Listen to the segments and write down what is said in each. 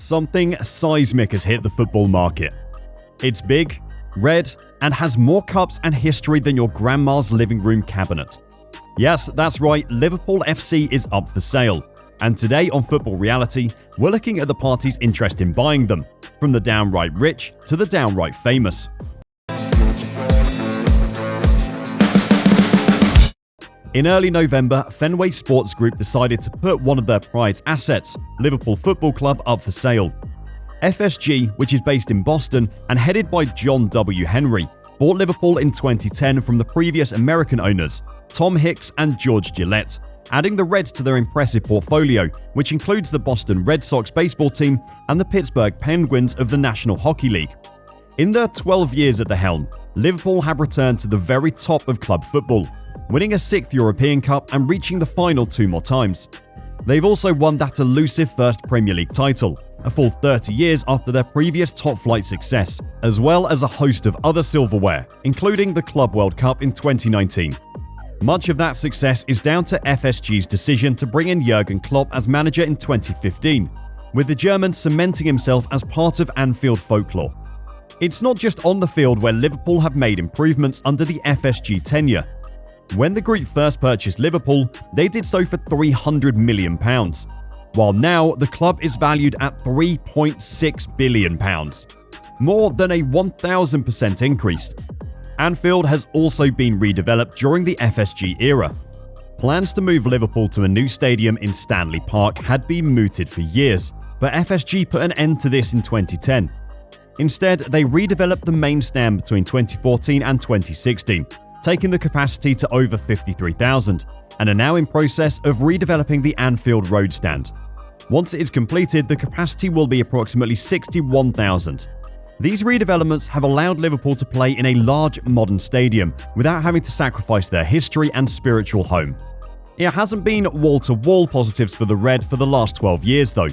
Something seismic has hit the football market. It's big, red, and has more cups and history than your grandma's living room cabinet. Yes, that's right, Liverpool FC is up for sale. And today on Football Reality, we're looking at the party's interest in buying them, from the downright rich to the downright famous. In early November, Fenway Sports Group decided to put one of their prized assets, Liverpool Football Club, up for sale. FSG, which is based in Boston and headed by John W. Henry, bought Liverpool in 2010 from the previous American owners, Tom Hicks and George Gillette, adding the Reds to their impressive portfolio, which includes the Boston Red Sox baseball team and the Pittsburgh Penguins of the National Hockey League. In their 12 years at the helm, Liverpool have returned to the very top of club football, winning a 6th European Cup and reaching the final 2 more times. They've also won that elusive first Premier League title, a full 30 years after their previous top-flight success, as well as a host of other silverware, including the Club World Cup in 2019. Much of that success is down to FSG's decision to bring in Jurgen Klopp as manager in 2015, with the German cementing himself as part of Anfield folklore. It's not just on the field where Liverpool have made improvements under the FSG tenure. When the group first purchased Liverpool, they did so for £300 million, while now the club is valued at £3.6 billion, more than a 1,000% increase. Anfield has also been redeveloped during the FSG era. Plans to move Liverpool to a new stadium in Stanley Park had been mooted for years, but FSG put an end to this in 2010. Instead, they redeveloped the main stand between 2014 and 2016, taking the capacity to over 53,000, and are now in process of redeveloping the Anfield Road stand. Once it is completed, the capacity will be approximately 61,000. These redevelopments have allowed Liverpool to play in a large modern stadium without having to sacrifice their history and spiritual home. It hasn't been wall-to-wall positives for the Red for the last 12 years though.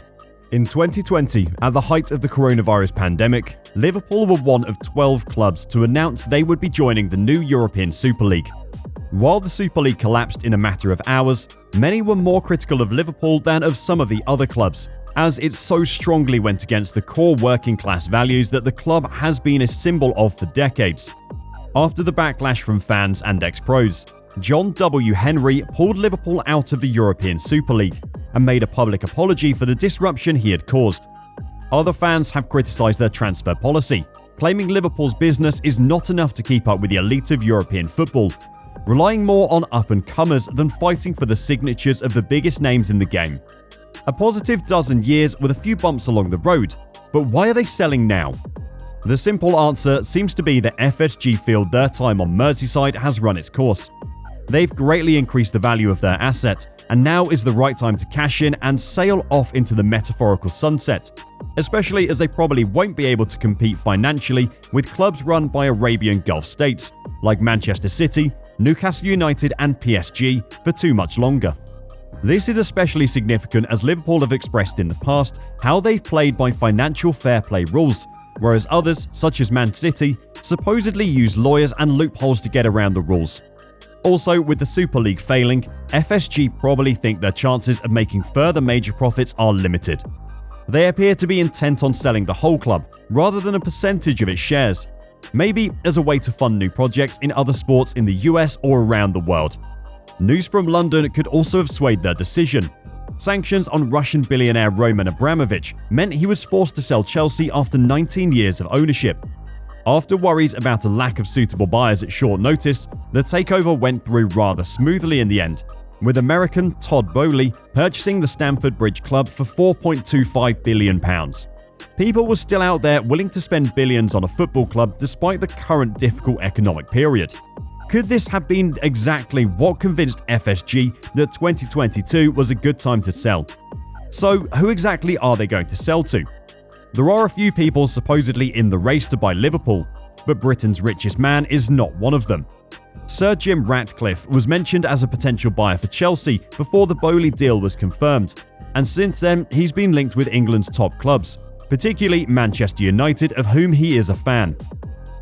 In 2020, at the height of the coronavirus pandemic, Liverpool were one of 12 clubs to announce they would be joining the new European Super League. While the Super League collapsed in a matter of hours, many were more critical of Liverpool than of some of the other clubs, as it so strongly went against the core working-class values that the club has been a symbol of for decades. After the backlash from fans and ex-pros, John W. Henry pulled Liverpool out of the European Super League and made a public apology for the disruption he had caused. Other fans have criticised their transfer policy, claiming Liverpool's business is not enough to keep up with the elite of European football, relying more on up-and-comers than fighting for the signatures of the biggest names in the game. A positive dozen years with a few bumps along the road, but why are they selling now? The simple answer seems to be that FSG feel their time on Merseyside has run its course. They've greatly increased the value of their asset, and now is the right time to cash in and sail off into the metaphorical sunset, especially as they probably won't be able to compete financially with clubs run by Arabian Gulf states, like Manchester City, Newcastle United and PSG, for too much longer. This is especially significant as Liverpool have expressed in the past how they've played by financial fair play rules, whereas others, such as Man City, supposedly use lawyers and loopholes to get around the rules. Also, with the Super League failing, FSG probably think their chances of making further major profits are limited. They appear to be intent on selling the whole club, rather than a percentage of its shares, maybe as a way to fund new projects in other sports in the US or around the world. News from London could also have swayed their decision. Sanctions on Russian billionaire Roman Abramovich meant he was forced to sell Chelsea after 19 years of ownership. After worries about a lack of suitable buyers at short notice, the takeover went through rather smoothly in the end, with American Todd Boehly purchasing the Stamford Bridge club for £4.25 billion. People were still out there willing to spend billions on a football club despite the current difficult economic period. Could this have been exactly what convinced FSG that 2022 was a good time to sell? So, who exactly are they going to sell to? There are a few people supposedly in the race to buy Liverpool, but Britain's richest man is not one of them. Sir Jim Ratcliffe was mentioned as a potential buyer for Chelsea before the Boehly deal was confirmed, and since then he's been linked with England's top clubs, particularly Manchester United, of whom he is a fan.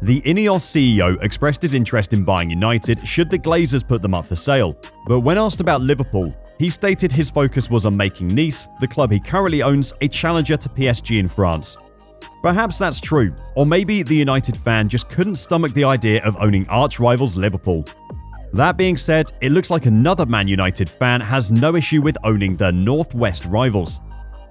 The Ineos CEO expressed his interest in buying United should the Glazers put them up for sale, but when asked about Liverpool, he stated his focus was on making Nice, the club he currently owns, a challenger to PSG in France. Perhaps that's true, or maybe the United fan just couldn't stomach the idea of owning arch-rivals Liverpool. That being said, it looks like another Man United fan has no issue with owning the Northwest rivals.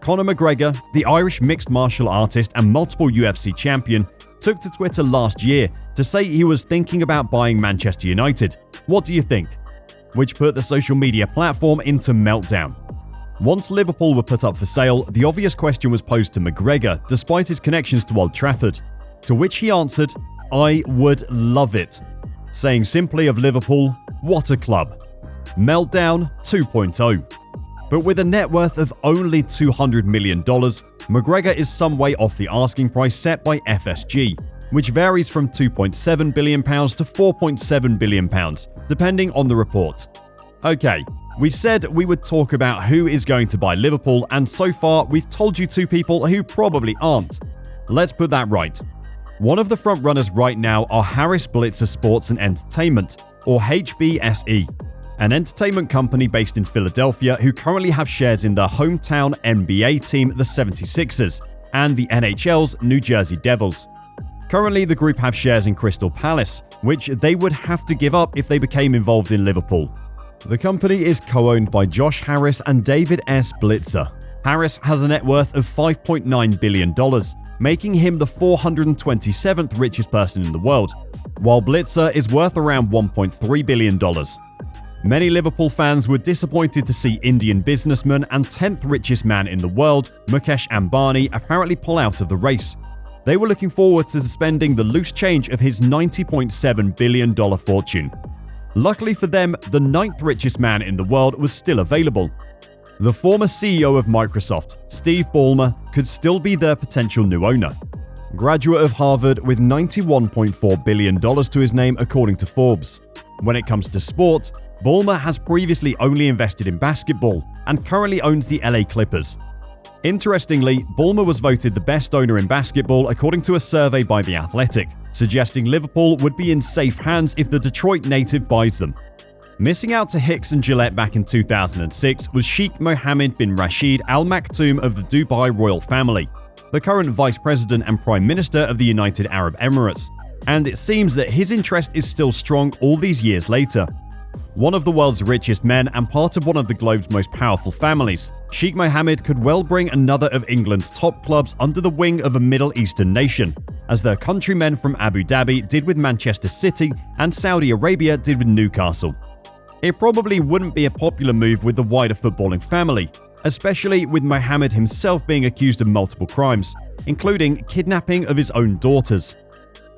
Conor McGregor, the Irish mixed martial artist and multiple UFC champion, took to Twitter last year to say he was thinking about buying Manchester United. What do you think? Which put the social media platform into meltdown. Once Liverpool were put up for sale, the obvious question was posed to McGregor, despite his connections to Old Trafford, to which he answered, "I would love it," saying simply of Liverpool, "What a club." Meltdown 2.0. But with a net worth of only $200 million, McGregor is some way off the asking price set by FSG, which varies from £2.7 billion to £4.7 billion, depending on the report. Okay, we said we would talk about who is going to buy Liverpool, and so far we've told you two people who probably aren't. Let's put that right. One of the frontrunners right now are Harris Blitzer Sports and Entertainment, or HBSE, an entertainment company based in Philadelphia who currently have shares in the hometown NBA team, the 76ers, and the NHL's New Jersey Devils. Currently, the group have shares in Crystal Palace, which they would have to give up if they became involved in Liverpool. The company is co-owned by Josh Harris and David S. Blitzer. Harris has a net worth of $5.9 billion, making him the 427th richest person in the world, while Blitzer is worth around $1.3 billion. Many Liverpool fans were disappointed to see Indian businessman and 10th richest man in the world, Mukesh Ambani, apparently pull out of the race. They were looking forward to spending the loose change of his $90.7 billion fortune. Luckily for them, the 9th richest man in the world was still available. The former CEO of Microsoft, Steve Ballmer, could still be their potential new owner. Graduate of Harvard with $91.4 billion to his name according to Forbes. When it comes to sport, Ballmer has previously only invested in basketball and currently owns the LA Clippers. Interestingly, Ballmer was voted the best owner in basketball according to a survey by The Athletic, suggesting Liverpool would be in safe hands if the Detroit native buys them. Missing out to Hicks and Gillette back in 2006 was Sheikh Mohammed bin Rashid Al Maktoum of the Dubai royal family, the current Vice President and Prime Minister of the United Arab Emirates, and it seems that his interest is still strong all these years later. One of the world's richest men and part of one of the globe's most powerful families, Sheikh Mohammed could well bring another of England's top clubs under the wing of a Middle Eastern nation, as their countrymen from Abu Dhabi did with Manchester City and Saudi Arabia did with Newcastle. It probably wouldn't be a popular move with the wider footballing family, especially with Mohammed himself being accused of multiple crimes, including kidnapping of his own daughters.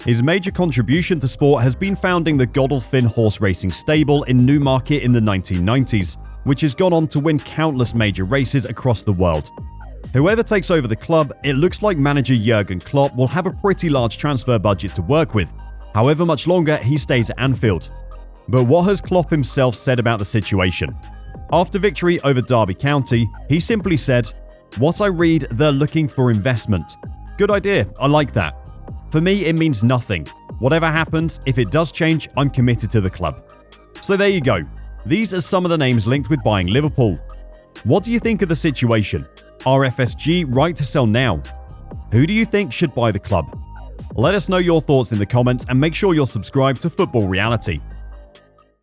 His major contribution to sport has been founding the Godolphin horse racing stable in Newmarket in the 1990s, which has gone on to win countless major races across the world. Whoever takes over the club, it looks like manager Jurgen Klopp will have a pretty large transfer budget to work with, however much longer he stays at Anfield. But what has Klopp himself said about the situation? After victory over Derby County, he simply said, "What I read, they're looking for investment. Good idea, I like that. For me, it means nothing. Whatever happens, if it does change, I'm committed to the club." So there you go. These are some of the names linked with buying Liverpool. What do you think of the situation? Are FSG right to sell now? Who do you think should buy the club? Let us know your thoughts in the comments and make sure you're subscribed to Football Reality.